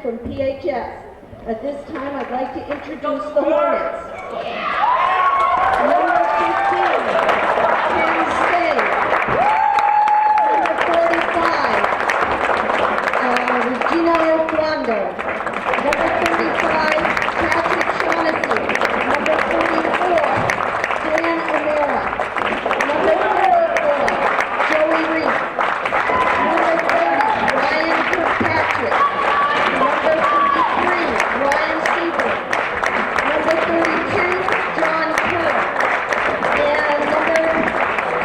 from PHS. At this time, I'd like to introduce the Hornets. Number 15, Ken Stay. Number 45, Regina Orlando. Number 35, Patrick Shaughnessy. Number 44, Dan O'Mara. Number 44, Joey Reese. Number 30, Ryan Kirkpatrick. Number 33, Ryan Seaver. Number 32, John Kerr. And number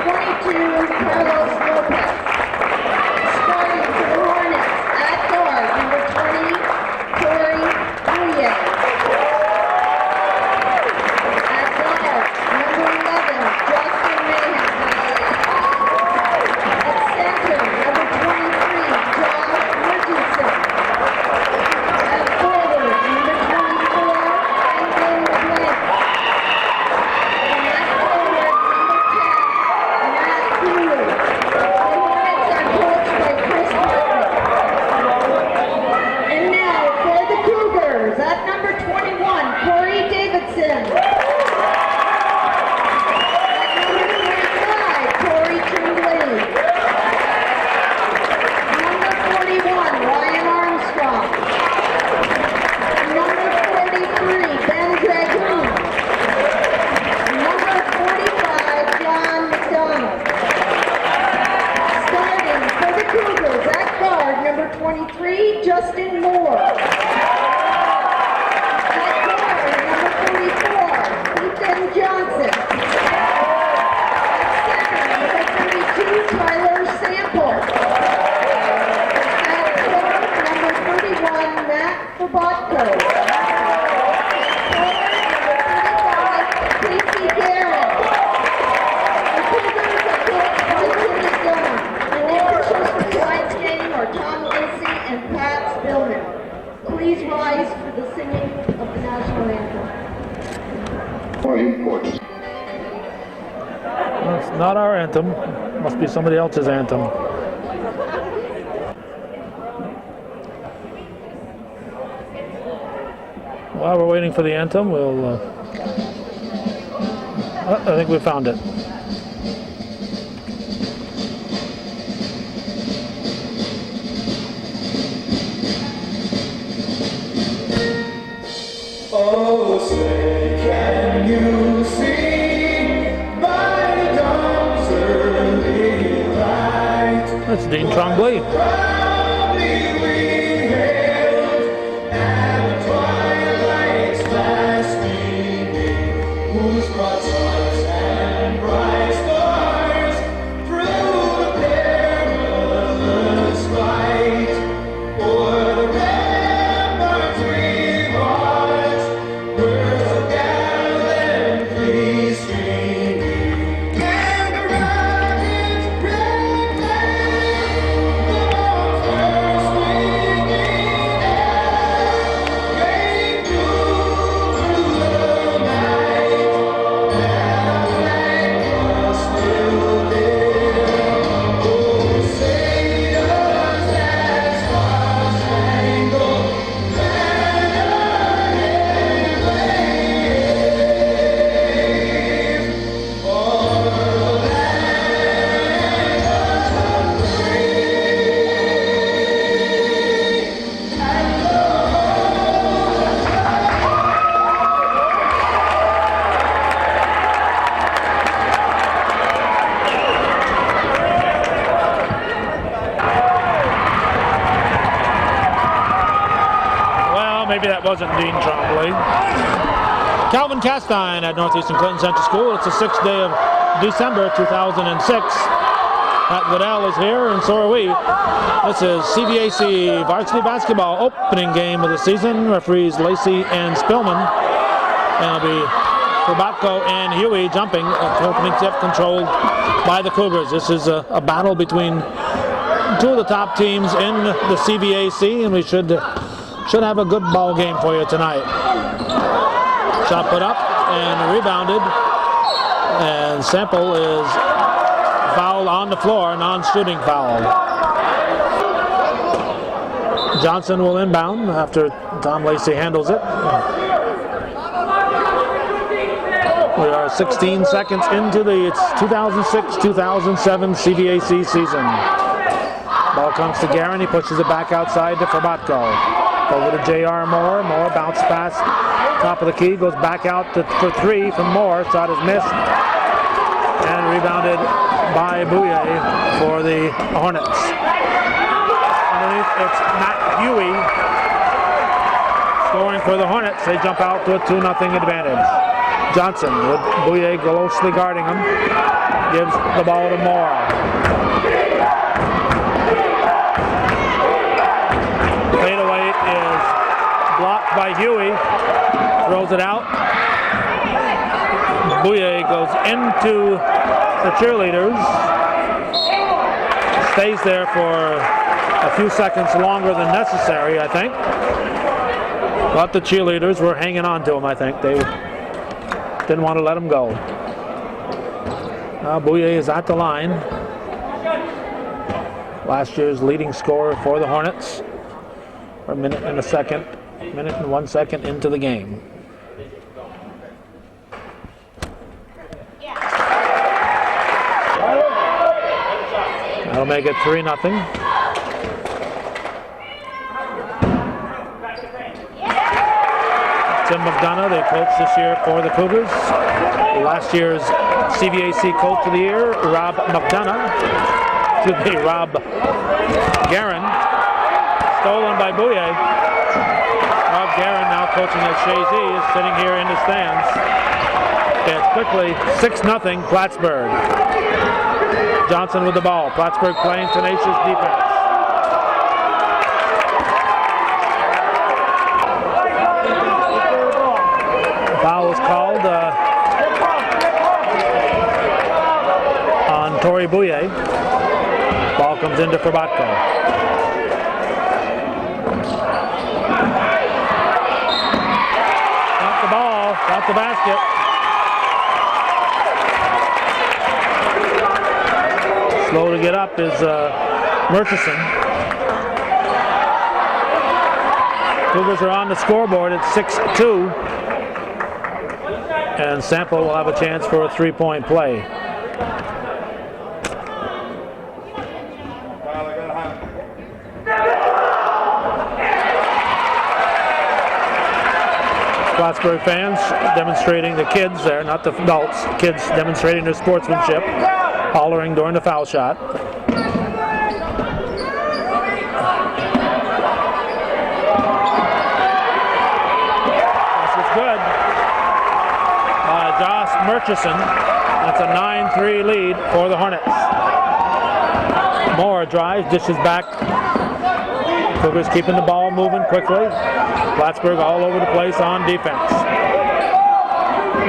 22, Carlos Lopez. Starting for the Hornets at guard, number 20, Corey Bouye. At guard, number 11, Justin Mayhem. At center, number 23, John Richardson. At forward, number 24, Franklin Blank. And at forward, number 10, Matt Cooley. The Hornets are coached by Chris Martin. And now for the Cougars, at number 21, Corey Davidson. At number 25, Corey Tremblay. Number 41, Ryan Armstrong. Number 43, Ben Dragoon. Number 45, John McDonald. Starting for the Cougars at guard, number 23, Justin Moore. At guard, number 44, Ethan Johnson. At center, number 32, Tyler Sample. At guard, number 31, Matt Fabatko. At forward, number 35, Casey Garrett. The Cougars are coached by Tim McDonough. And the officials for tonight's game are Tom Lacey and Pat Spillman. Please rise for the singing of the national anthem. More important. Well, it's not our anthem. Must be somebody else's anthem. While we're waiting for the anthem, we'll... I think we found it. Oh, say, can you see my dawn's early light? That's Dean Tremblay. Proudly we hailed at the twilight's last gleaming, whose broad stars and bright stars through the perilous fight o'er the ramparts we watched were so gallantly streaming, and the rocket's red flame, the bombs were swinging air, rang through the night, and our flag was still there. Oh, say does that star-spangled banner yet wave o'er the land of the free and Well, maybe that wasn't Dean Tremblay. Calvin Castine at Northeastern Clinton Central School. It's the 6th day of December 2006. Pat Goodell is here, and so are we. This is CVAC varsity basketball opening game of the season. Referees Lacey and Spillman. And it'll be Fabatko and Huey jumping. Opening tip controlled by the Cougars. This is a battle between two of the top teams in the CVAC, and we should have a good ball game for you tonight. Shot put up and rebounded, and Sample is fouled on the floor, non-shooting foul. Johnson will inbound after Tom Lacey handles it. We are 16 seconds into the 2006-2007 CVAC season. Ball comes to Guerin. He pushes it back outside to Forbatko. Over to J.R. Moore. Moore bounce pass. Top of the key. Goes back out for three from Moore. Shot is missed. And rebounded by Bouye for the Hornets. Underneath, it's Matt Huey scoring for the Hornets. They jump out to a 2-0 advantage. Johnson with Bouye closely guarding him. Gives the ball to Moore. Fadeaway is blocked by Huey. Throws it out. Bouye goes into the cheerleaders. Stays there for a few seconds longer than necessary, I think. But the cheerleaders were hanging on to him, I think. They didn't want to let him go. Now Bouye is at the line. Last year's leading scorer for the Hornets. A minute and 1 second into the game. That'll make it 3-0. Tim McDonough, the coach this year for the Cougars. Last year's CVAC Coach of the Year, Rob Guerin. Stolen by Bouye. Rob Guerin, now coaching at Shazy, is sitting here in the stands. It's quickly 6-0 Plattsburgh. Johnson with the ball. Plattsburgh playing tenacious defense. Foul was called on Tori Bouye. Ball comes into Forbatko. Got the ball, got the basket. Slow to get up is Murchison. Cougars are on the scoreboard at 6-2. And Sample will have a chance for a three-point play. Plattsburgh fans demonstrating, the kids there, not the adults, kids demonstrating their sportsmanship, hollering during the foul shot. This is good by Josh Murchison. That's a 9-3 lead for the Hornets. Moore drives, dishes back. Cougars keeping the ball moving quickly. Plattsburgh all over the place on defense.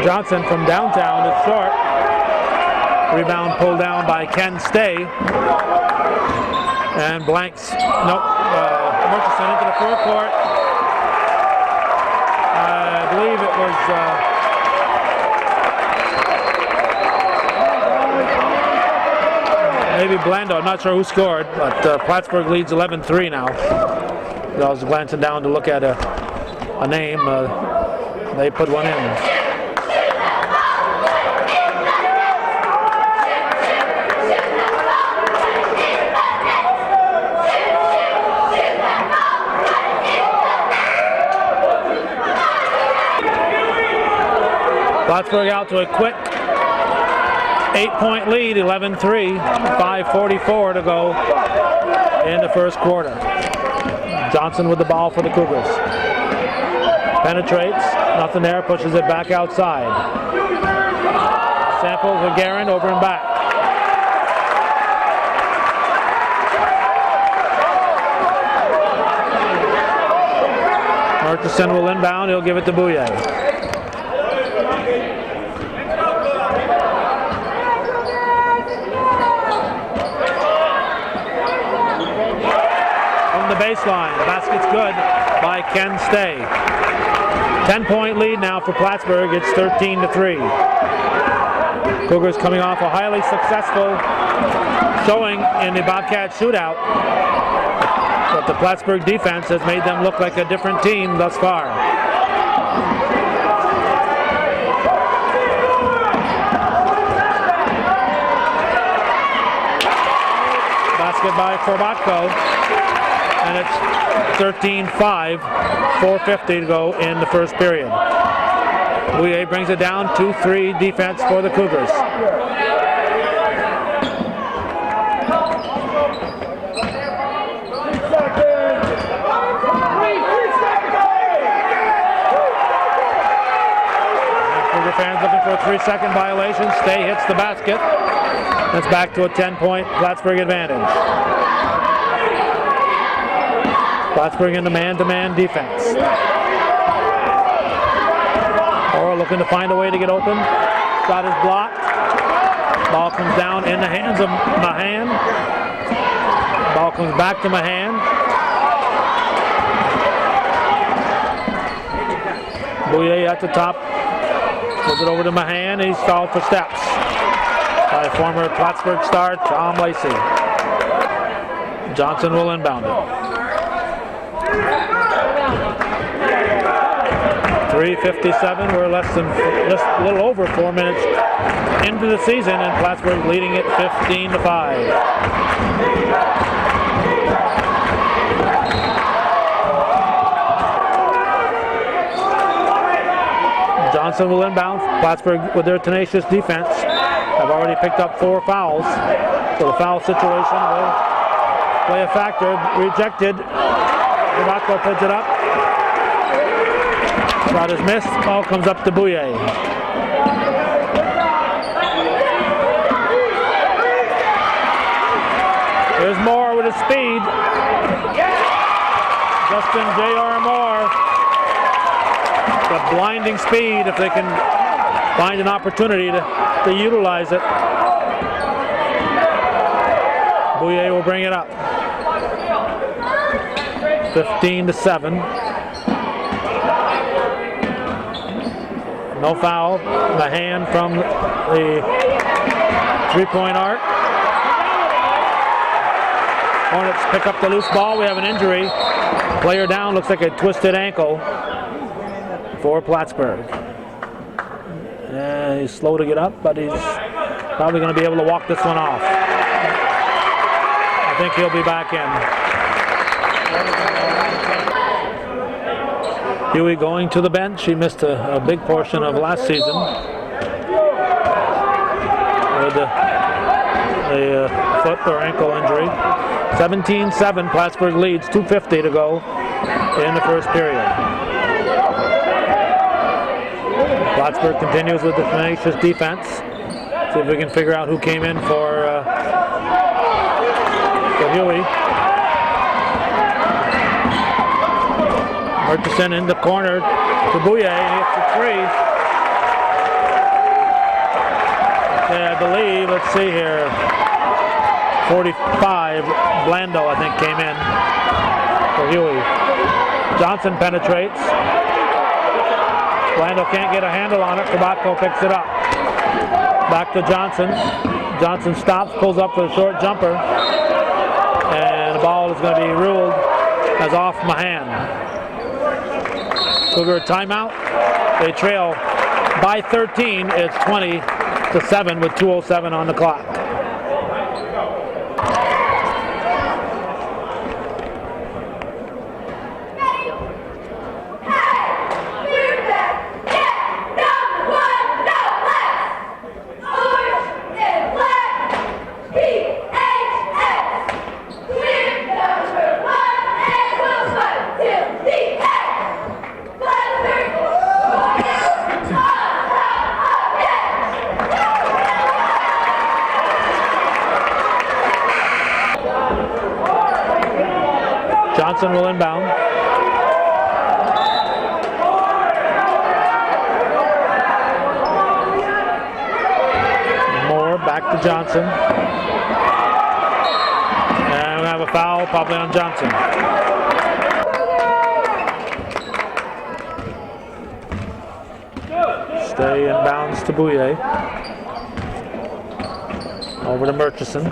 Johnson from downtown is short. Rebound pulled down by Ken Stay. And blanks. Nope. Murchison into the forecourt. I believe it was maybe Blando. I'm not sure who scored, but Plattsburgh leads 11-3 now. I was glancing down to look at a name. They put one in. Plattsburgh out to a quick 8-point lead, 11-3, 5:44 to go in the first quarter. Johnson with the ball for the Cougars. Penetrates, nothing there, pushes it back outside. Sample for Guerin, over and back. Murchison will inbound, he'll give it to Bouye. The baseline. The basket's good by Ken Stay. 10-point lead now for Plattsburgh. It's 13-3. Cougars coming off a highly successful showing in the Bobcat shootout. But the Plattsburgh defense has made them look like a different team thus far. Basket by Forbatko, and it's 13-5, 4:50 to go in the first period. Bouye brings it down, 2-3 defense for the Cougars. Cougar fans looking for a 3-second violation. Stay hits the basket. That's back to a 10-point Plattsburgh advantage. Plattsburgh in the man-to-man defense. Or looking to find a way to get open. Shot is blocked. Ball comes down in the hands of Mahan. Ball comes back to Mahan. Bouye at the top. Gives it over to Mahan. He's stalled for steps by former Plattsburgh star Tom Lacey. Johnson will inbound it. 3:57. We're just a little over 4 minutes into the season, and Plattsburgh leading it 15-5. Johnson will inbound. Plattsburgh, with their tenacious defense, have already picked up 4 fouls, so the foul situation will play a factor. Rejected. Forbatko puts it up. Shot is missed. Ball comes up to Bouye. There's Moore with his speed. Justin J.R. Moore. The blinding speed, if they can find an opportunity to utilize it. Bouye will bring it up. 15-7. No foul. Mahan from the three-point arc. Hornets pick up the loose ball. We have an injury. Player down, looks like a twisted ankle for Plattsburgh. He's slow to get up, but he's probably going to be able to walk this one off. I think he'll be back in. Huey going to the bench. He missed a big portion of last season with a foot or ankle injury. 17-7, Plattsburgh leads, 2:50 to go in the first period. Plattsburgh continues with the tenacious defense. See if we can figure out who came in for Huey. Murchison in the corner to Bouye, and he hits the three. Okay, I believe, let's see here, 45, Blando, I think, came in for Huey. Johnson penetrates. Blando can't get a handle on it. Forbatko picks it up. Back to Johnson. Johnson stops, pulls up for a short jumper, and the ball is going to be ruled as off Mahan. Cougar timeout. They trail by 13. It's 20-7 with 2:07 on the clock. Johnson will inbound. Moore back to Johnson. And we have a foul probably on Johnson. Stay inbounds to Bouye. Over to Murchison.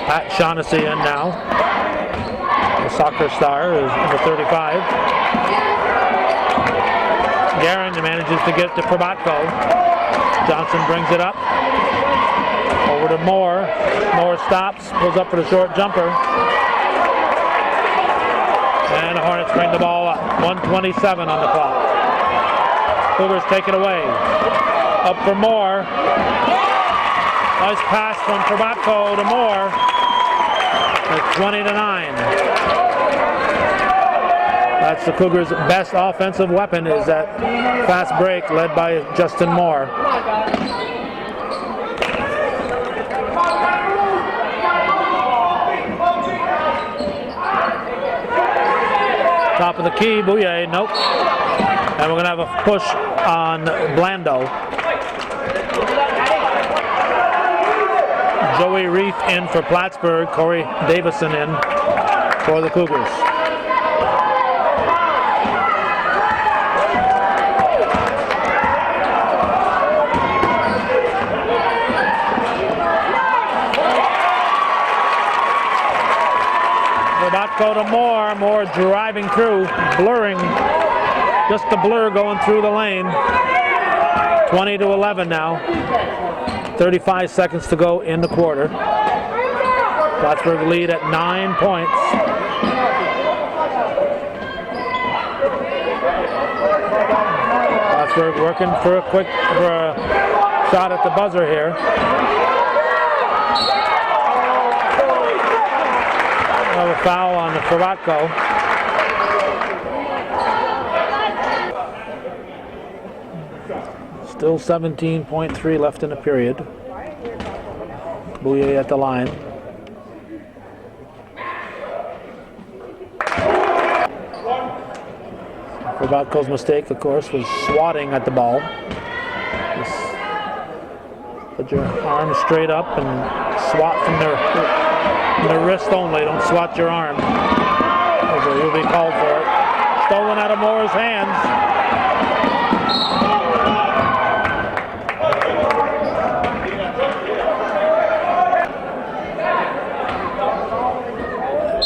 Pat Shaughnessy in now. The soccer star is number 35. Guerin manages to get to Probatko. Johnson brings it up. Over to Moore. Moore stops, pulls up for the short jumper. And the Hornets bring the ball up. 1:27 on the clock. Cougars take it away. Up for Moore. Nice pass from Probatko to Moore. It's 20-9. That's the Cougars' best offensive weapon, is that fast break led by Justin Moore. Top of the key, Bouye, nope. And we're going to have a push on Blando. Joey Reef in for Plattsburgh, Corey Davison in for the Cougars. Probatko to Moore. Moore driving through, blurring, just a blur going through the lane. 20-11 now. 35 seconds to go in the quarter. Plattsburgh lead at 9 points. Plattsburgh working for a shot at the buzzer here. A foul on the Probatko. Still 17.3 left in the period. Bouye at the line. Probatko's mistake, of course, was swatting at the ball. Just put your arm straight up and swat from the wrist only. Don't swat your arm. You'll be called for it. Stolen out of Moore's hands.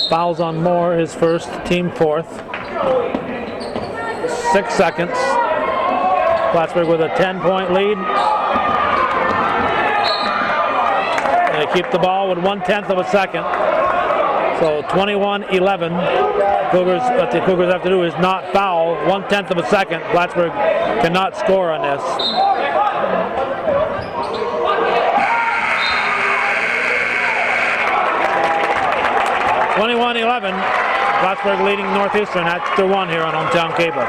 Fouls on Moore, his first, team fourth. 6 seconds. Plattsburgh with a 10-point lead. They keep the ball with 1/10 of a second. So 21-11. What the Cougars have to do is not foul. 1/10 of a second. Plattsburgh cannot score on this. Plattsburgh leading Northeastern at 1 here on Hometown Cable.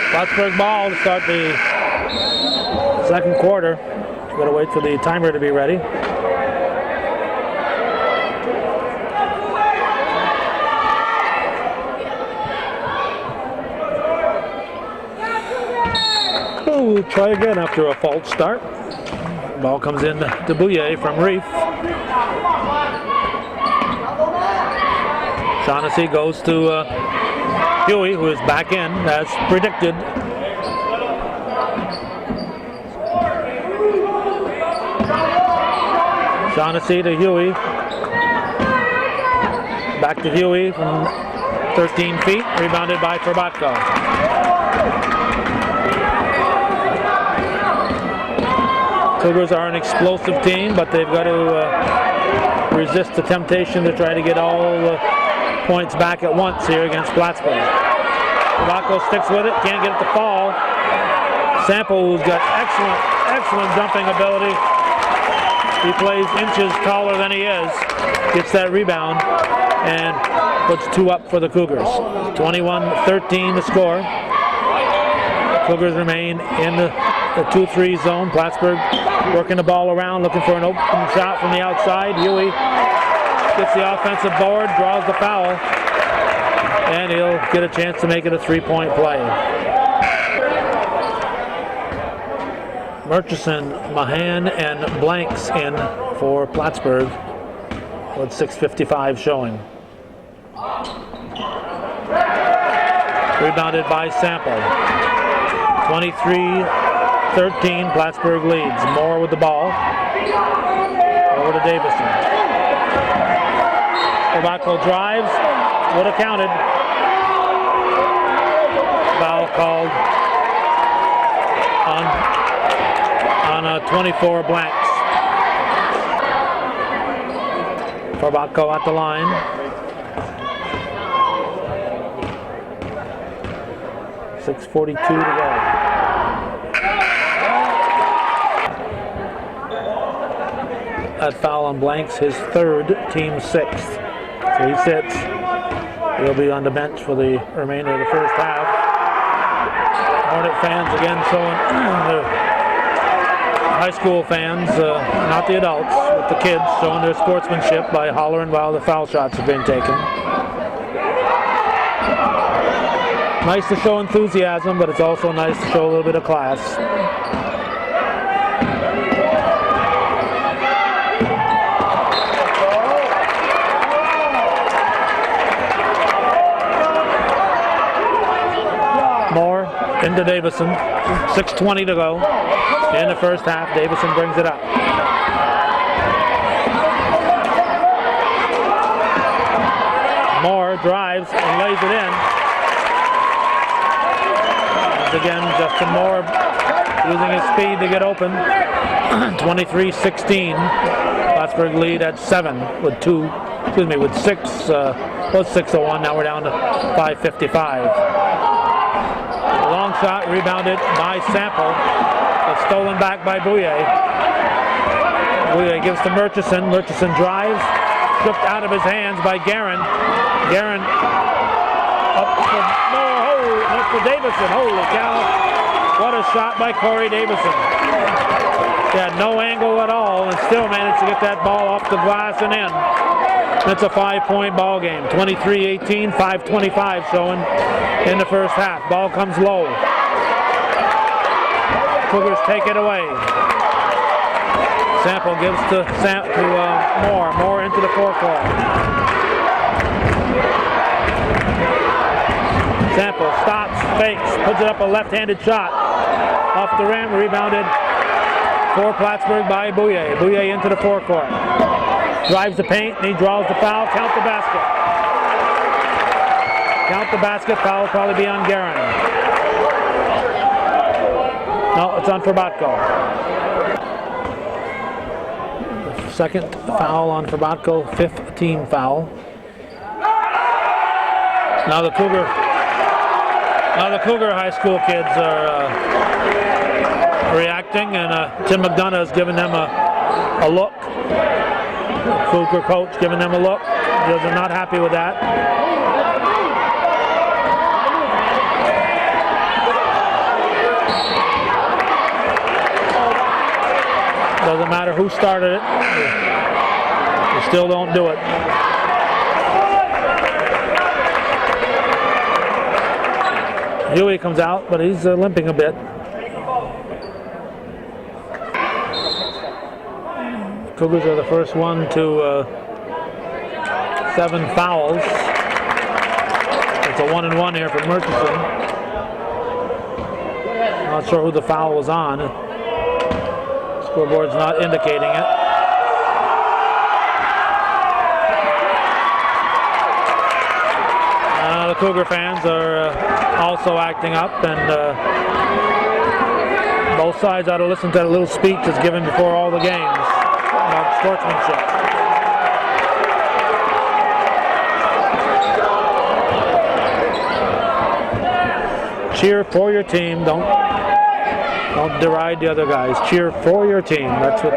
Plattsburgh ball to start the second quarter. Got to wait for the timer to be ready. Oh, we'll try again after a false start. Ball comes in to Bouye from Reef. Shaughnessy goes to Huey, who is back in as predicted. Shaughnessy to Huey. Back to Huey from 13 feet, rebounded by Probatko. Cougars are an explosive team, but they've got to resist the temptation to try to get all the points back at once here against Plattsburgh. Probatko sticks with it, can't get it to fall. Sample, who's got excellent jumping ability. He plays inches taller than he is, gets that rebound, and puts 2 up for the Cougars. 21-13 the score. Cougars remain in the 2-3 zone. Plattsburgh working the ball around, looking for an open shot from the outside. Huey gets the offensive board, draws the foul, and he'll get a chance to make it a 3-point play. Murchison, Mahan, and Blanks in for Plattsburgh with 6:55 showing. Rebounded by Sample. 23-13, Plattsburgh leads. Moore with the ball. Over to Davison. Tobacco drives. Would have counted. Foul called on 24 Blanks. Tobacco at the line. .6:42 to go. That foul on Blanks, his third, team sixth. So he sits. He'll be on the bench for the remainder of the first half. Hornet fans again showing the high school fans, not the adults, but the kids showing their sportsmanship by hollering while the foul shots are being taken. Nice to show enthusiasm, but it's also nice to show a little bit of class. Moore into Davison. 6:20 to go in the first half. Davison brings it up. Moore drives and lays it in. Once again, Justin Moore using his speed to get open. 23-16. Plattsburgh lead at 7 with 6. Was 6:01. Now we're down to 5:55. Long shot rebounded by Sample, but stolen back by Bouye. Bouye gives to Murchison. Murchison drives, stripped out of his hands by Guerin. Guerin up for Davison. Holy cow! What a shot by Corey Davison. He had no angle at all and still managed to get that ball off the glass and in. It's a 5-point ball game. 23-18, 5:25 showing in the first half. Ball comes low. Cougars take it away. Sample gives to Moore. Moore into the forecourt. Sample stops, fakes, puts it up a left-handed shot. Off the rim, rebounded for Plattsburgh by Bouye. Bouye into the forecourt. Drives the paint, and he draws the foul. Count the basket. Count the basket. Foul will probably be on Guerin. No, it's on Forbatko. Second foul on Forbatko, 5th team foul. Now the Cougar high school kids are reacting, and Tim McDonough has given them a look. Cougar coach giving them a look. They're not happy with that. Doesn't matter who started it. They still don't do it. Huey comes out, but he's limping a bit. Cougars are the first one to 7 fouls. It's a 1-and-1 here for Murchison. Not sure who the foul was on. Scoreboard's not indicating it. The Cougar fans are also acting up, and both sides ought to listen to that little speech that's given before all the games about sportsmanship. Cheer for your team. Don't deride the other guys. Cheer for your team. That's what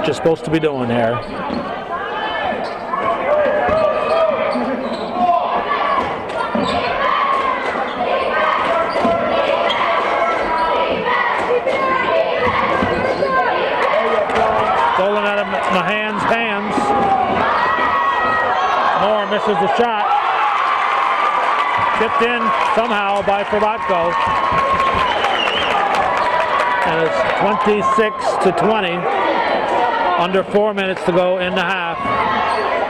you're supposed to be doing here. Stolen out of Mahan's hand. misses the shot. Tipped in somehow by Frabatko. And it's 26-20. Under 4 minutes to go in the half.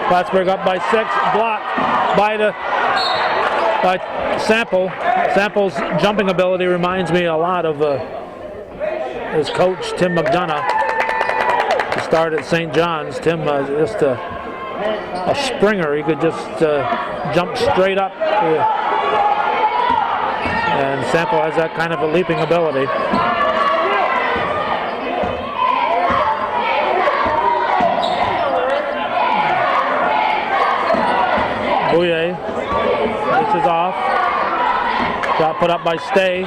Plattsburgh up by 6. Blocked by Sample. Sample's jumping ability reminds me a lot of his coach, Tim McDonough. He started at St. John's. Tim just a springer. He could just jump straight up. And Sample has that kind of a leaping ability. Bouye dishes off. Shot put up by Stay.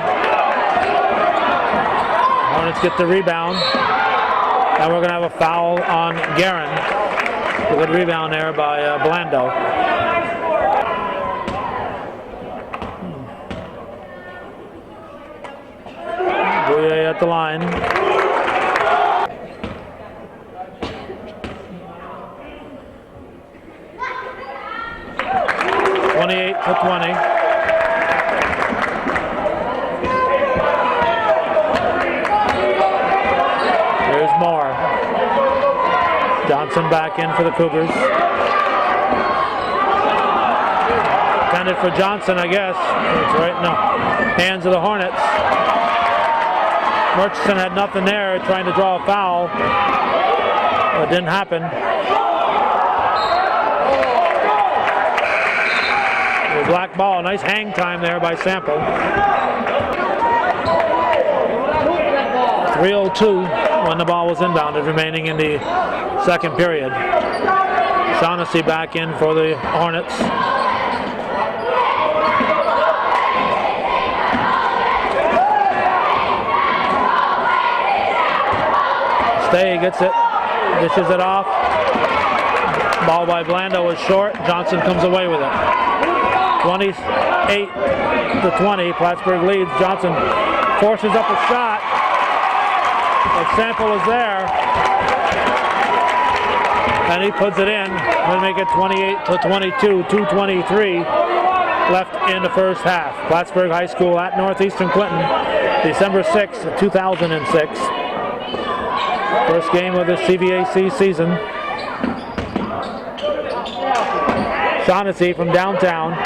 Hornets get the rebound. And we're going to have a foul on Guerin. A good rebound there by Blando. Bouye at the line. To 20. There's more. Johnson back in for the Cougars. Intended for Johnson, I guess. That's right. No. Hands of the Hornets. Murchison had nothing there, trying to draw a foul. It didn't happen. Black ball, nice hang time there by Sample. 3:02 when the ball was inbounded, remaining in the second period. Shaughnessy back in for the Hornets. Stay gets it, dishes it off. Ball by Blando is short. Johnson comes away with it. 28-20, Plattsburgh leads. Johnson forces up a shot, but Sample is there, and he puts it in. We'll make it 28-22, 2:23 left in the first half. Plattsburgh High School at Northeastern Clinton, December 6th, 2006. First game of the CVAC season. Shaughnessy from downtown.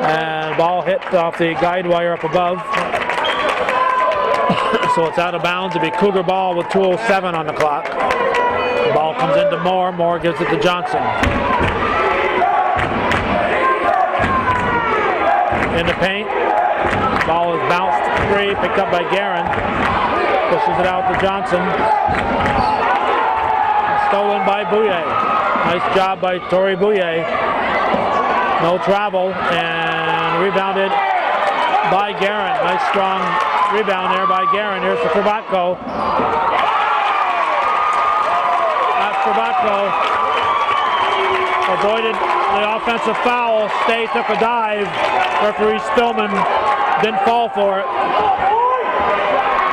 And ball hit off the guide wire up above. So it's out of bounds. It'll be Cougar ball with 2:07 on the clock. The ball comes into Moore. Moore gives it to Johnson. In the paint. Ball is bounced free, picked up by Guerin. Pushes it out to Johnson. Stolen by Bouye. Nice job by Tori Bouye. No travel, and rebounded by Guerin. Nice strong rebound there by Guerin. Here's the Frabatko. That's Frabatko. Avoided the offensive foul. Stay took a dive. Referee Spillman didn't fall for it.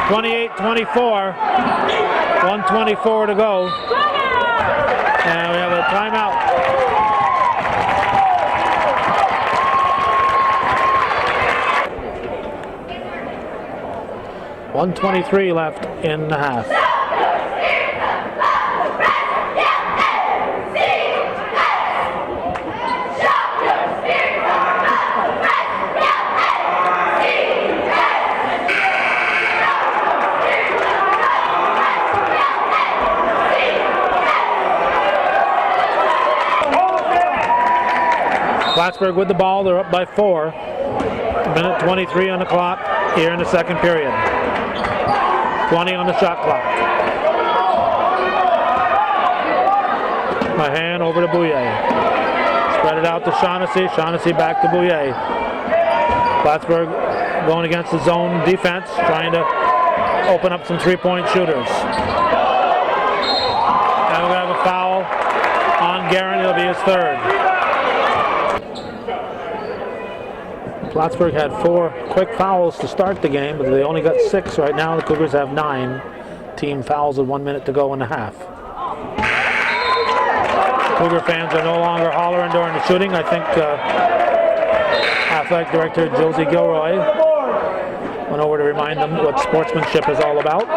28-24. 1:24 to go. And we have a timeout. .123 left in the half. Plattsburgh with the ball, they're up by 4. Minute 23 on the clock here in the second period. 20 on the shot clock. Mahan over to Bouye. Spread it out to Shaughnessy. Shaughnessy back to Bouye. Plattsburgh going against the zone defense, trying to open up some three-point shooters. And we're going to have a foul on Guerin. It'll be his third. Plattsburgh had 4 quick fouls to start the game, but they only got 6 right now. The Cougars have 9 team fouls with 1 minute to go in the half. Cougar fans are no longer hollering during the shooting. I think Athletic Director Josie Gilroy went over to remind them what sportsmanship is all about.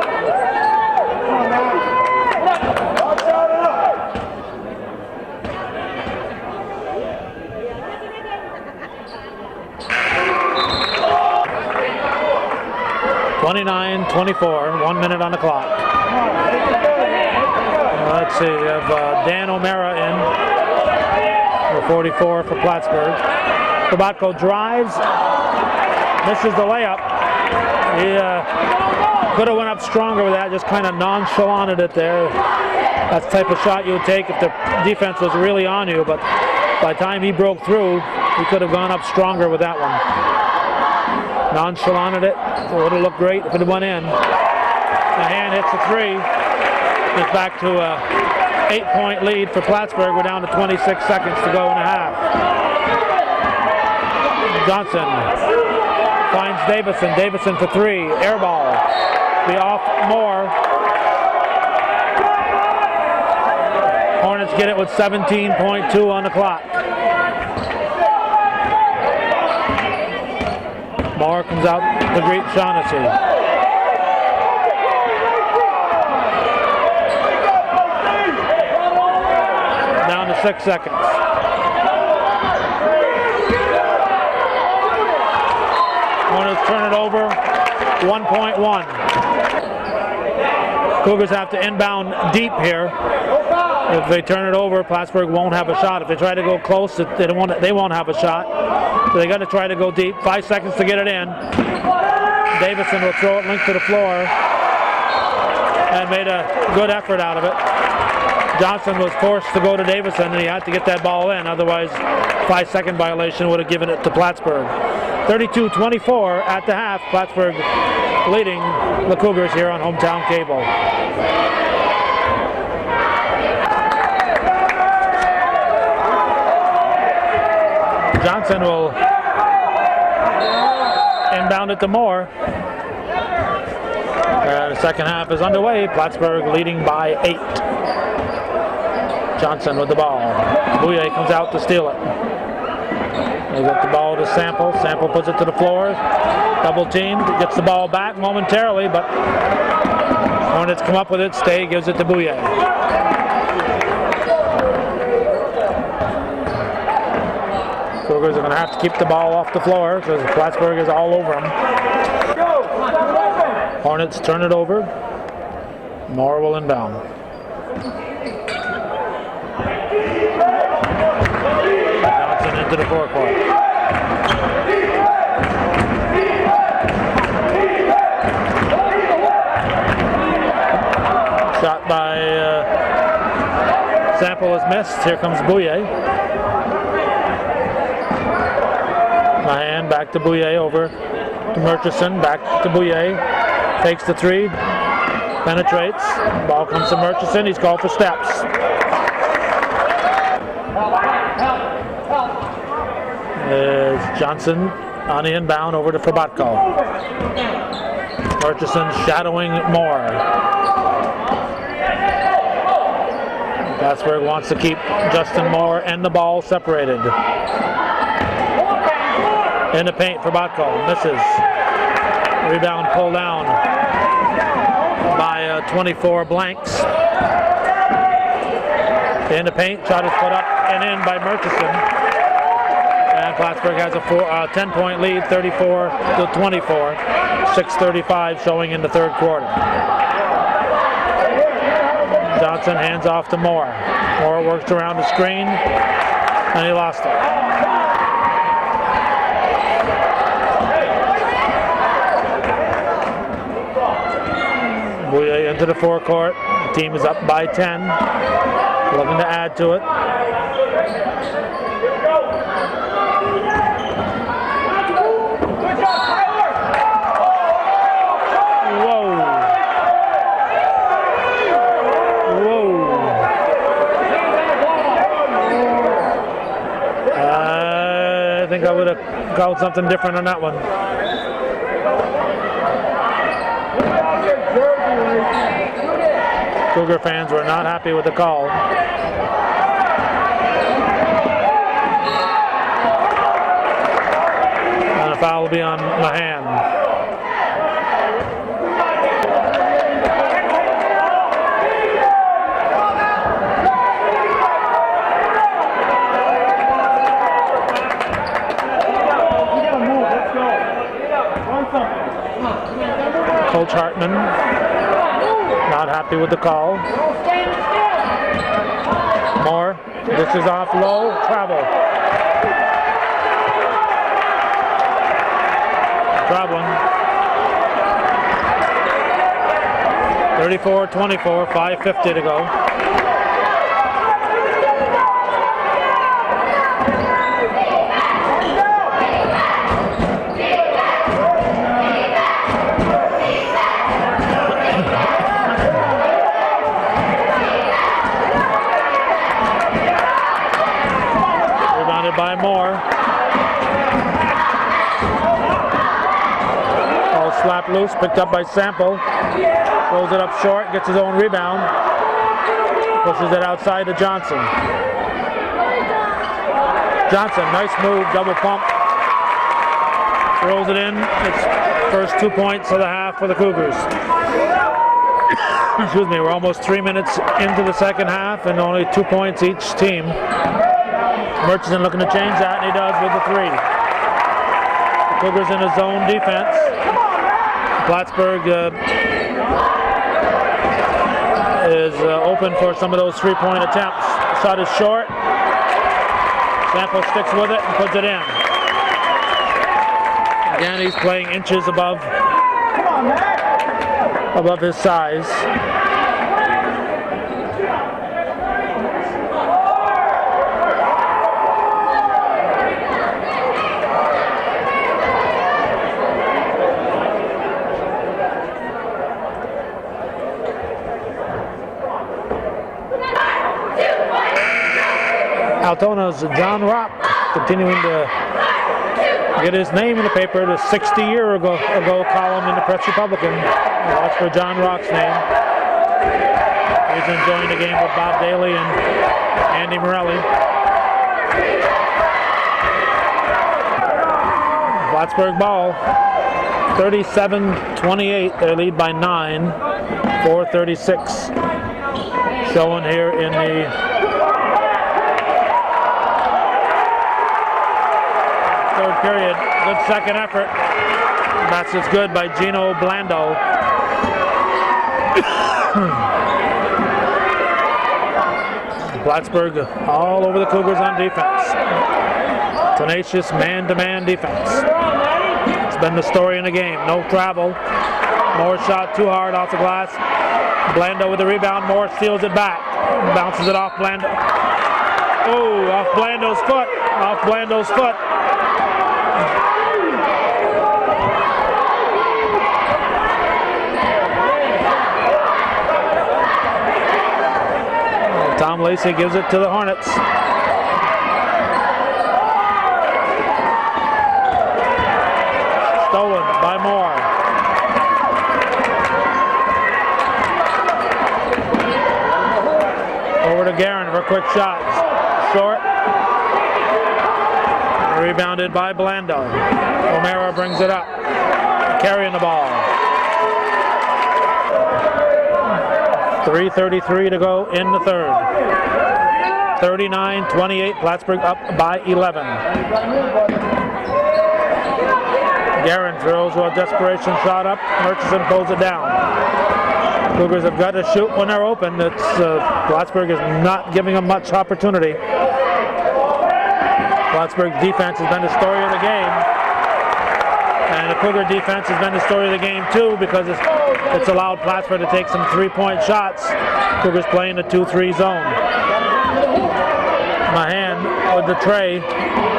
(29-24), 1 minute on the clock. Let's see, we have Dan O'Mara in for 44 for Plattsburgh. Sabatko drives, misses the layup. He could have went up stronger with that, just kind of nonchalanted it there. That's the type of shot you would take if the defense was really on you, but by the time he broke through, he could have gone up stronger with that one. Nonchalanted it, so it would have looked great if it went in. The hand hits a three. It's back to a 8-point lead for Plattsburgh. We're down to 26 seconds to go in a half. Johnson finds Davison. Davison for three. Air ball. Be off Moore. Hornets get it with 17.2 on the clock. Moore comes out to greet Shaughnessy. Down to 6 seconds. Hornets turn it over, 1.1. Cougars have to inbound deep here. If they turn it over, Plattsburgh won't have a shot. If they try to go close, they won't have a shot. So they got to try to go deep. 5 seconds to get it in. Davison will throw it linked to the floor and made a good effort out of it. Johnson was forced to go to Davison, and he had to get that ball in. Otherwise, 5-second violation would have given it to Plattsburgh. 32-24 at the half. Plattsburgh leading the Cougars here on Hometown Cable. Johnson will inbound it to Moore. The second half is underway. Plattsburgh leading by 8. Johnson with the ball. Bouye comes out to steal it. They get the ball to Sample. Sample puts it to the floor. Double teamed. Gets the ball back momentarily, but Hornets come up with it. Stay gives it to Bouye. Cougars are going to have to keep the ball off the floor because Plattsburgh is all over them. Hornets turn it over. Moore will inbound. Johnson into the forecourt. Shot by Sample is missed. Here comes Bouye. Mahan back to Bouye, over to Murchison, back to Bouye, takes the three, penetrates, ball comes to Murchison, he's called for steps. There's Johnson on the inbound over to Sabatko. Murchison shadowing Moore. Plattsburgh wants to keep Justin Moore and the ball separated. In the paint for Sabatko, misses. Rebound pulled down by 24 Blanks. In the paint, shot is put up and in by Murchison. And Plattsburgh has a 10-point lead, 34-24. 6:35 showing in the third quarter. Johnson hands off to Moore. Moore works around the screen, and he lost it. Bouye into the forecourt. The team is up by 10. Looking to add to it. Whoa. I think I would have called something different on that one. Cougar fans were not happy with the call. the foul will be on Mahan. Coach Hartman not happy with the call. Moore, this is off low, travel. Traveling. 34-24, 5:50 to go. By Moore. Ball slapped loose, picked up by Sample. Throws it up short, gets his own rebound. Pushes it outside to Johnson. Johnson, nice move, double pump. Throws it in. It's first 2 points of the half for the Cougars. Excuse me, we're almost 3 minutes into the second half and only 2 points each team. Murchison looking to change that, and he does with the three. The Cougars in a zone defense. Plattsburgh is open for some of those three-point attempts. Shot is short. Sample sticks with it and puts it in. Again, he's playing inches above his size. Altona's John Rock continuing to get his name in the paper. The 60-year ago column in the Press Republican. Watch for John Rock's name. He's enjoying the game with Bob Daly and Andy Morelli. Plattsburgh ball. 37-28. They lead by 9. 4:36 showing here in the third period. Good second effort. That's as good by Gino Blando. Plattsburgh all over the Cougars on defense. Tenacious man-to-man defense. It's been the story in the game. No travel. Moore shot too hard off the glass. Blando with the rebound. Moore steals it back. Bounces it off Blando. Oh, off Blando's foot. Off Blando's foot. Tom Lacey gives it to the Hornets. Stolen by Moore. Over to Guerin for quick shots. Short. Rebounded by Blando. O'Mara brings it up. Carrying the ball. 3:33 to go in the third. 39-28, Plattsburgh up by 11. Guerin throws a desperation shot up. Murchison pulls it down. Cougars have got to shoot when they're open. It's Plattsburgh is not giving them much opportunity. Plattsburgh's defense has been the story of the game. And the Cougar defense has been the story of the game too, because it's allowed Plattsburgh to take some three-point shots. Cougars playing the 2-3 zone. Mahan with the tray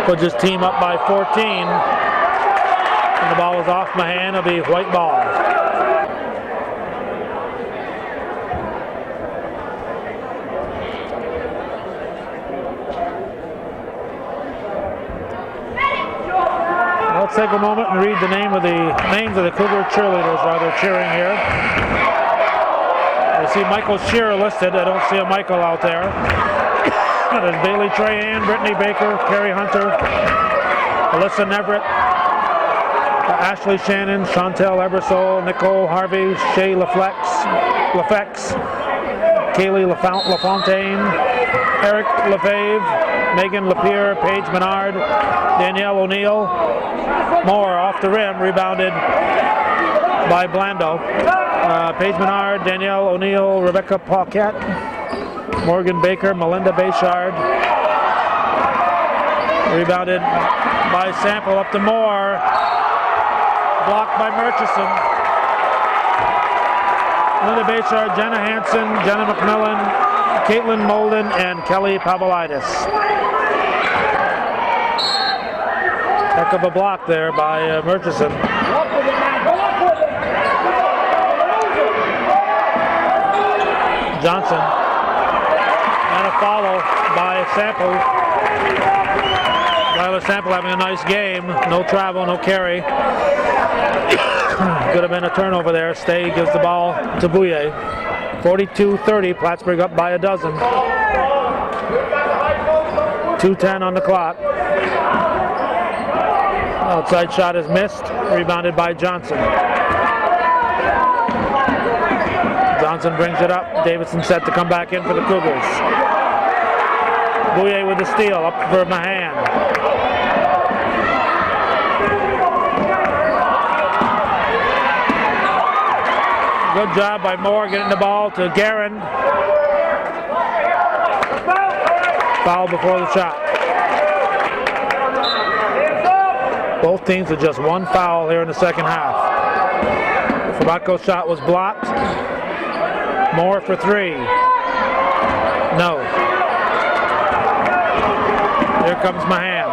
puts his team up by 14. And the ball is off Mahan. It'll be white ball. Let's take a moment and read the names of the Cougar cheerleaders while they're cheering here. I see Michael Shearer listed. I don't see a Michael out there. There's Bailey Trahan, Brittany Baker, Carrie Hunter, Alyssa Neverett, Ashley Shannon, Chantel Ebersole, Nicole Harvey, Shay LaFex, Kaylee LaFontaine, Eric LaFave, Megan Lapierre, Paige Menard, Danielle O'Neill. Moore off the rim, rebounded by Blando. Paige Menard, Danielle O'Neill, Rebecca Paquette, Morgan Baker, Melinda Bayshard. Rebounded by Sample up to Moore. Blocked by Murchison. Melinda Bayshard, Jenna Hansen, Jenna McMillan, Caitlin Molden, and Kelly Pavlidis. Heck of a block there by Murchison. Johnson. And a follow by Sample. Ryler Sample having a nice game. No travel, no carry. Could have been a turnover there. Stay gives the ball to Bouye. 42-30, Plattsburgh up by a dozen. 2:10 on the clock. Outside shot is missed. Rebounded by Johnson. Johnson brings it up. Davidson set to come back in for the Cougars. Bouye with the steal, up for Mahan. Good job by Moore getting the ball to Guerin. Foul before the shot. Both teams with just one foul here in the second half. Fabatko's shot was blocked. Moore for three. No. Here comes Mahan.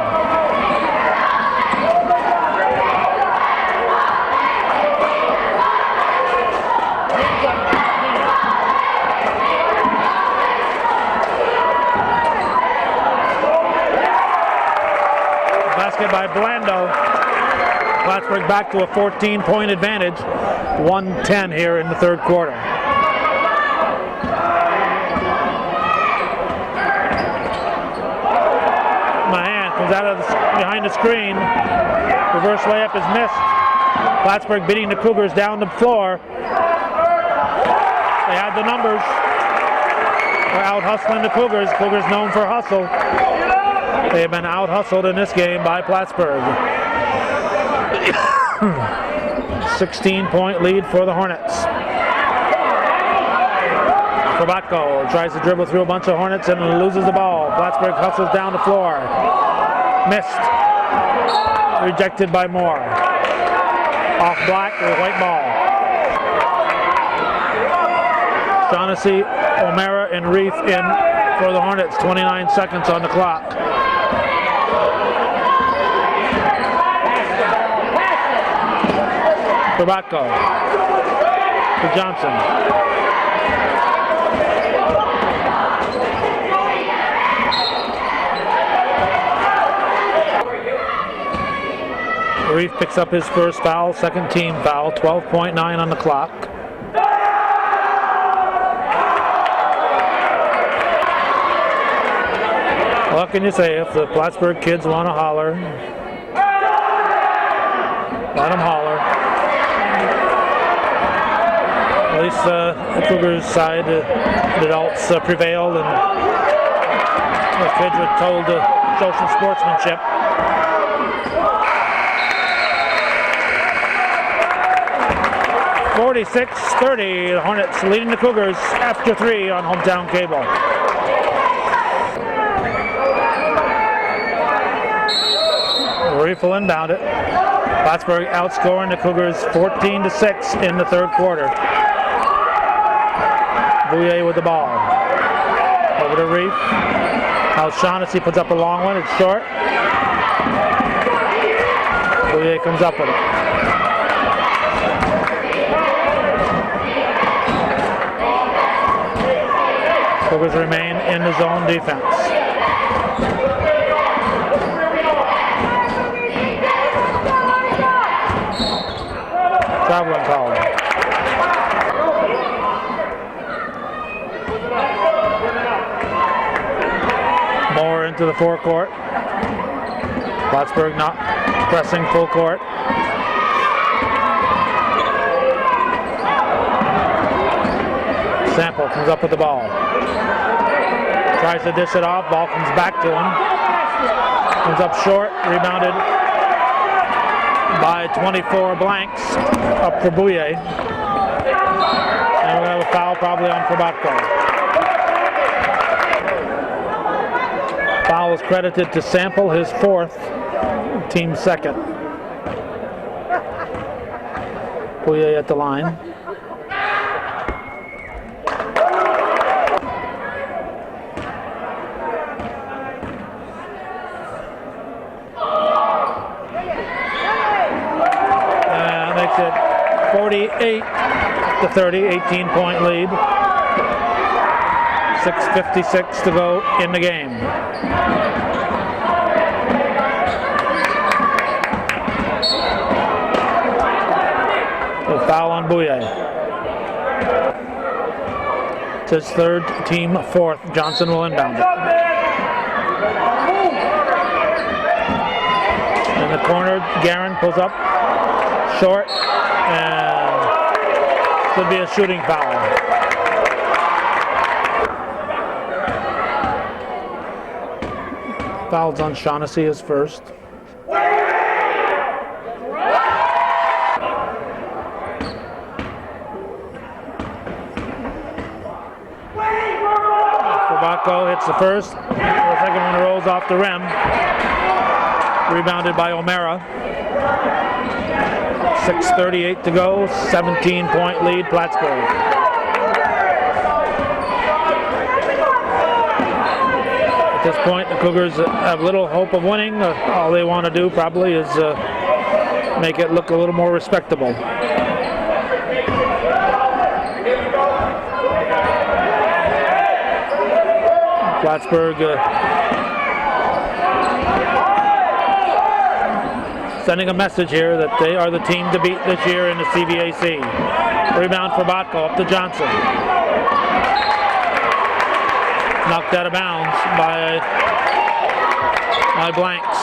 Basket by Blando. Plattsburgh back to a 14-point advantage. 1:10 here in the third quarter. Mahan comes out of behind the screen. Reverse layup is missed. Plattsburgh beating the Cougars down the floor. They had the numbers. They're out hustling the Cougars. Cougars known for hustle. They have been out hustled in this game by Plattsburgh. 16-point lead for the Hornets. Fabatko tries to dribble through a bunch of Hornets and loses the ball. Plattsburgh hustles down the floor. Missed. Rejected by Moore. Off Black with a white ball. Shaughnessy, O'Mara, and Reef in for the Hornets. 29 seconds on the clock. Fabatko to Johnson. Reef picks up his first foul, second team foul, 12.9 on the clock. What can you say? If the Plattsburgh kids want to holler, let them holler. At least the Cougars side, the adults prevailed, and the kids were told to show some sportsmanship. .46-30, the Hornets leading the Cougars after three on Hometown Cable. Reef will inbound it. Plattsburgh outscoring the Cougars 14-6 in the third quarter. Bouye with the ball. Over to Reef. Now Shaughnessy puts up a long one. It's short. Bouye comes up with it. Cougars remain in the zone defense. Traveling call. Moore into the forecourt. Plattsburgh not pressing full court. Sample comes up with the ball. Tries to dish it off. Ball comes back to him. Comes up short. Rebounded by 24 blanks. Up for Bouye. And we'll have a foul probably on Fobatko. Foul is credited to Sample, his fourth, team second. Bouye at the line. Makes it 48-30, 18-point lead. 6:56 to go in the game. A foul on Bouye. It's his third, team fourth. Johnson will inbound it. In the corner, Guerin pulls up short, and should be a shooting foul. Fouls on Shaughnessy is first. Fobatko hits the first. The second one rolls off the rim. Rebounded by O'Mara. 6:38 to go, 17-point lead, Plattsburgh. At this point, the Cougars have little hope of winning. All they want to do probably is make it look a little more respectable. Plattsburgh sending a message here that they are the team to beat this year in the CVAC. Rebound for Botko up to Johnson. Knocked out of bounds by Blanks.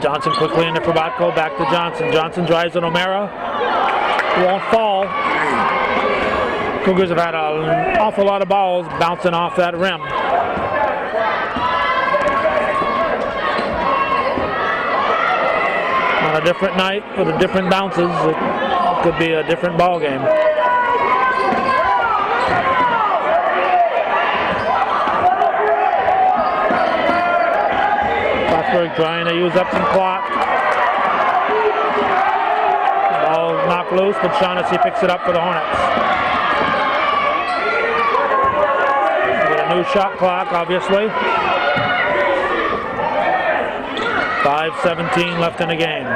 Johnson quickly into Fobatko, back to Johnson. Johnson drives on O'Mara. Won't fall. Cougars have had an awful lot of balls bouncing off that rim. On a different night with a different bounces, it could be a different ball game. Plattsburgh trying to use up some clock. Ball knocked loose, but Shaughnessy picks it up for the Hornets. With a new shot clock, obviously. 5:17 left in the game.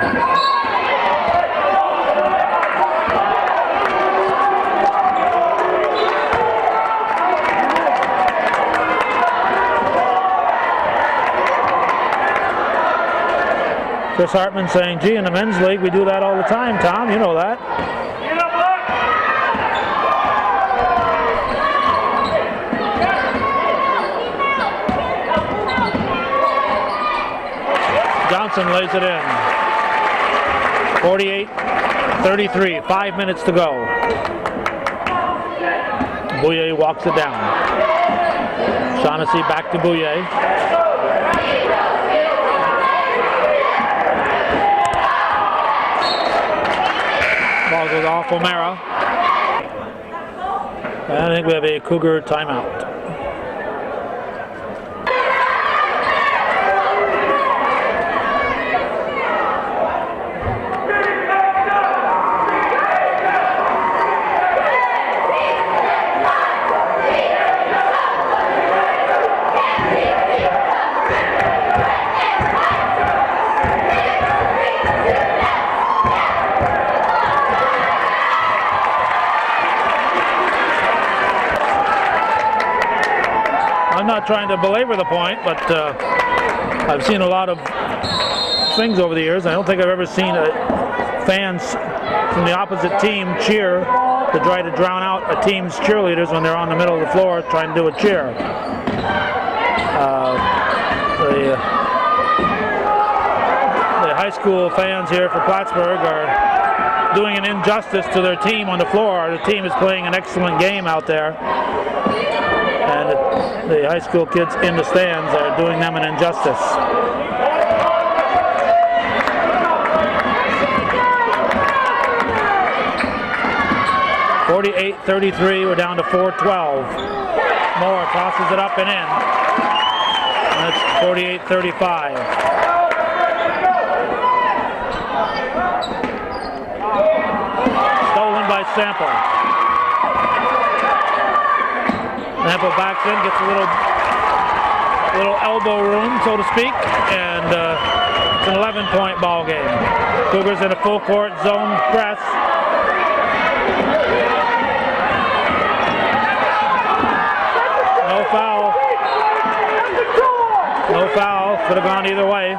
Chris Hartman saying, gee, in the men's league we do that all the time, Tom, you know that. Johnson lays it in. 48-33, 5 minutes to go. Bouye walks it down. Shaughnessy back to Bouye. Ball goes off O'Mara. And I think we have a Cougar timeout. I'm not trying to belabor the point, but I've seen a lot of things over the years. I don't think I've ever seen fans from the opposite team cheer to try to drown out a team's cheerleaders when they're on the middle of the floor trying to do a cheer. They The high school fans here for Plattsburgh are doing an injustice to their team on the floor. The team is playing an excellent game out there, and the high school kids in the stands are doing them an injustice. (48-33), we're down to 4:12. Moore tosses it up and in. That's 48-35. Stolen by Sample. Sample backs in, gets a little elbow room, so to speak, and it's an 11-point ball game. Cougars in a full court zone press. No foul. No foul. Could have gone either way.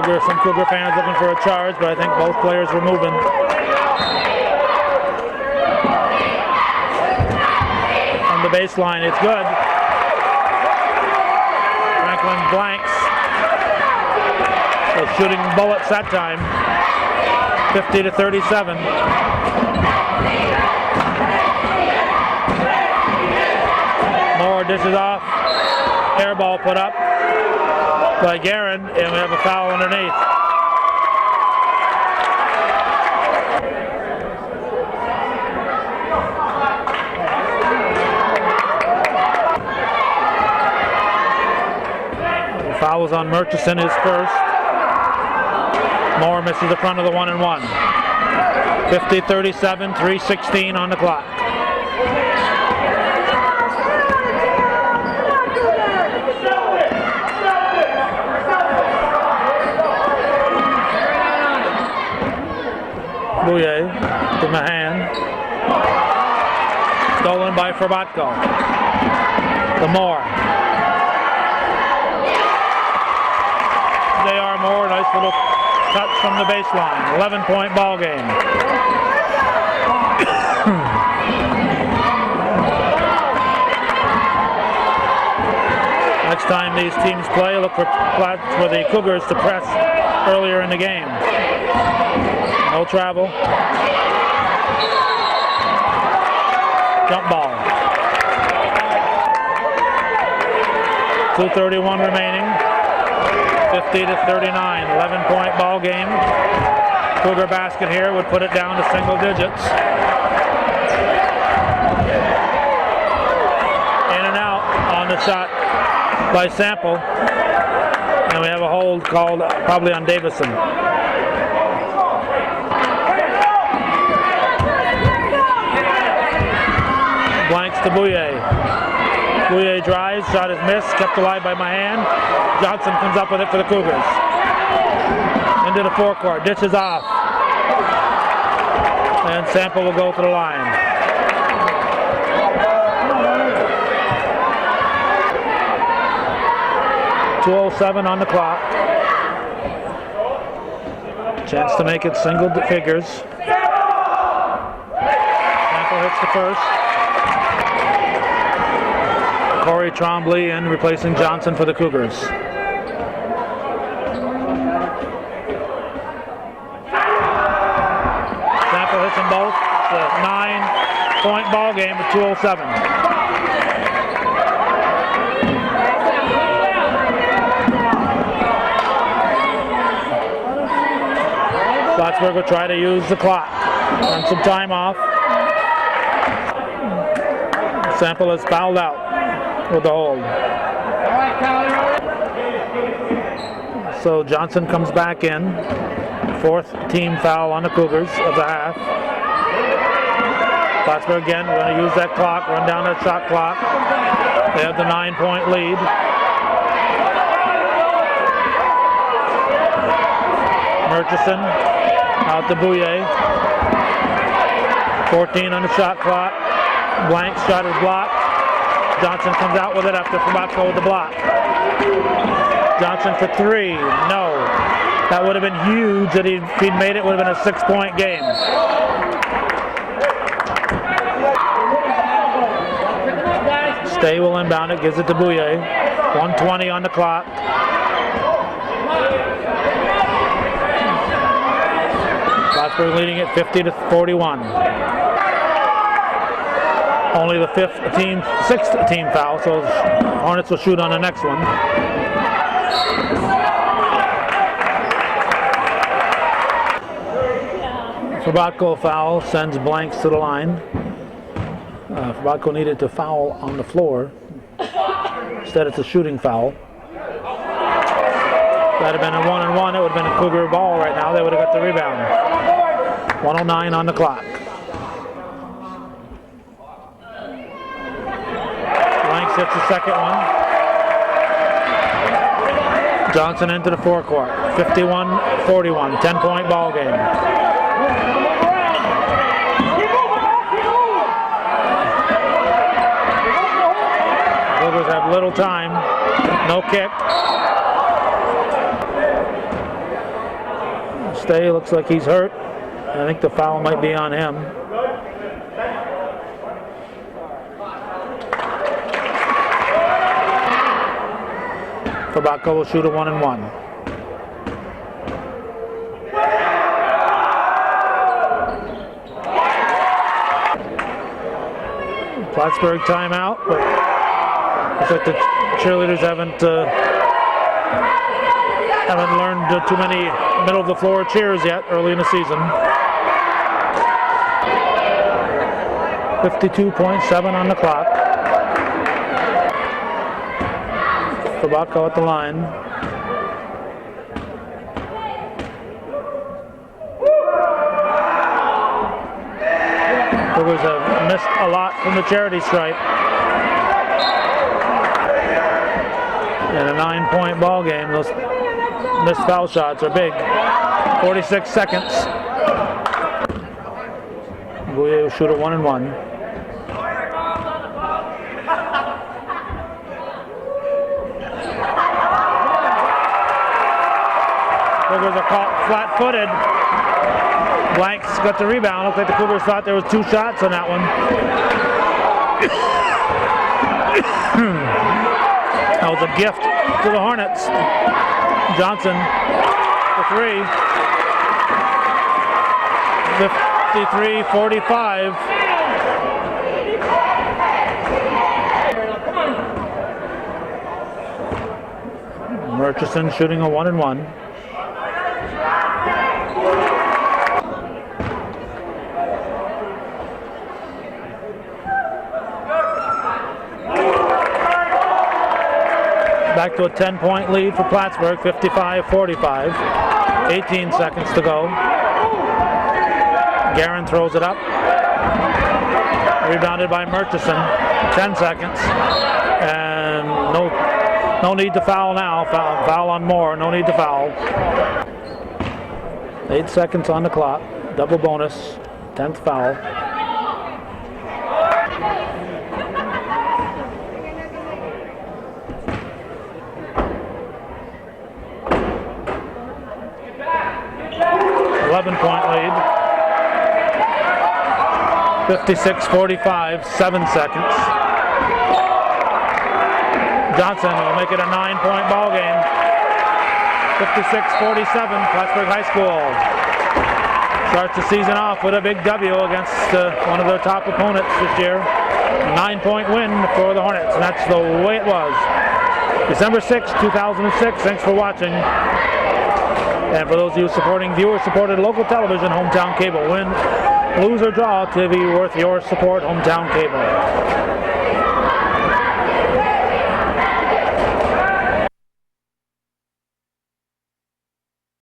Some Cougar fans looking for a charge, but I think both players were moving. On the baseline, it's good. Franklin blanks. So shooting bullets that time. 50-37. Moore dishes off. Air ball put up by Guerin, and we have a foul underneath. The foul was on Murchison, his first. Moore misses the front of the 1-and-1. 50-37, 3:16 on the clock. Bouye to Mahan. Stolen by Ferbatko. To Moore. J.R. Moore, nice little touch from the baseline. 11-point ball game. Next time these teams play, look for the Cougars to press earlier in the game. No travel. Jump ball. 2:31 remaining. 50-39. 11-point ball game. Cougar basket here would put it down to single digits. In and out on the shot by Sample. And we have a hold called probably on Davison. Blanks to Bouye. Bouye drives, shot is missed, kept alive by Mahan. Johnson comes up with it for the Cougars. Into the forecourt, dishes off. And Sample will go to the line. .207 on the clock. Chance to make it single figures. Sample hits the first. Corey Trombley in replacing Johnson for the Cougars. Sample hits them both. It's a 9-point ball game with 2:07. Plattsburgh will try to use the clock. Run some time off. Sample is fouled out with the hold. So Johnson comes back in. 4th team foul on the Cougars of the half. Plattsburgh again, we're going to use that clock, run down that shot clock. They have the 9-point lead. Murchison out to Bouye. 14 on the shot clock. Blank's shot is blocked. Johnson comes out with it after Ferbatko with the block. Johnson for 3. No. That would have been huge. If he'd made it, would have been a 6-point game. Stay will inbound it, gives it to Bouye. 1:20 on the clock. Plattsburgh leading it 50-41. Only the sixth team foul, so Hornets will shoot on the next one. Fabatko foul sends blanks to the line. Fabatko needed to foul on the floor. Instead, it's a shooting foul. That'd have been a 1-and-1. It would have been a Cougar ball right now. They would have got the rebound. 1:09 on the clock. Blanks hits the second one. Johnson into the forecourt. 51-41. 10-point ball game. Cougars have little time. No kick. Stay looks like he's hurt. I think the foul might be on him. Fabatko will shoot a 1-and-1. Plattsburgh timeout, but looks like the cheerleaders haven't learned too many middle of the floor cheers yet early in the season. 52.7 on the clock. Fabatko at the line. Cougars have missed a lot from the charity stripe. In a 9-point ball game, those missed foul shots are big. 46 seconds. Bouye will shoot a 1-and-1. Cougars are caught flat-footed. Blanks got the rebound. Looks like the Cougars thought there was 2 shots on that one. That was a gift to the Hornets. Johnson for 3. 53-45. Murchison shooting a 1-and-1. Back to a 10-point lead for Plattsburgh, 55-45. 18 seconds to go. Guerin throws it up. Rebounded by Murchison. 10 seconds. And no need to foul now. Foul on Moore. No need to foul. 8 seconds on the clock. Double bonus. 10th foul. Point lead. 56-45, 7 seconds. Johnson will make it a 9-point ball game. 56-47, Plattsburgh High School starts the season off with a big W against one of their top opponents this year. A 9-point win for the Hornets, and that's the way it was. December 6, 2006. Thanks for watching. And for those of you supporting viewer-supported local television, Hometown Cable. Win, lose, or draw to be worth your support, Hometown Cable.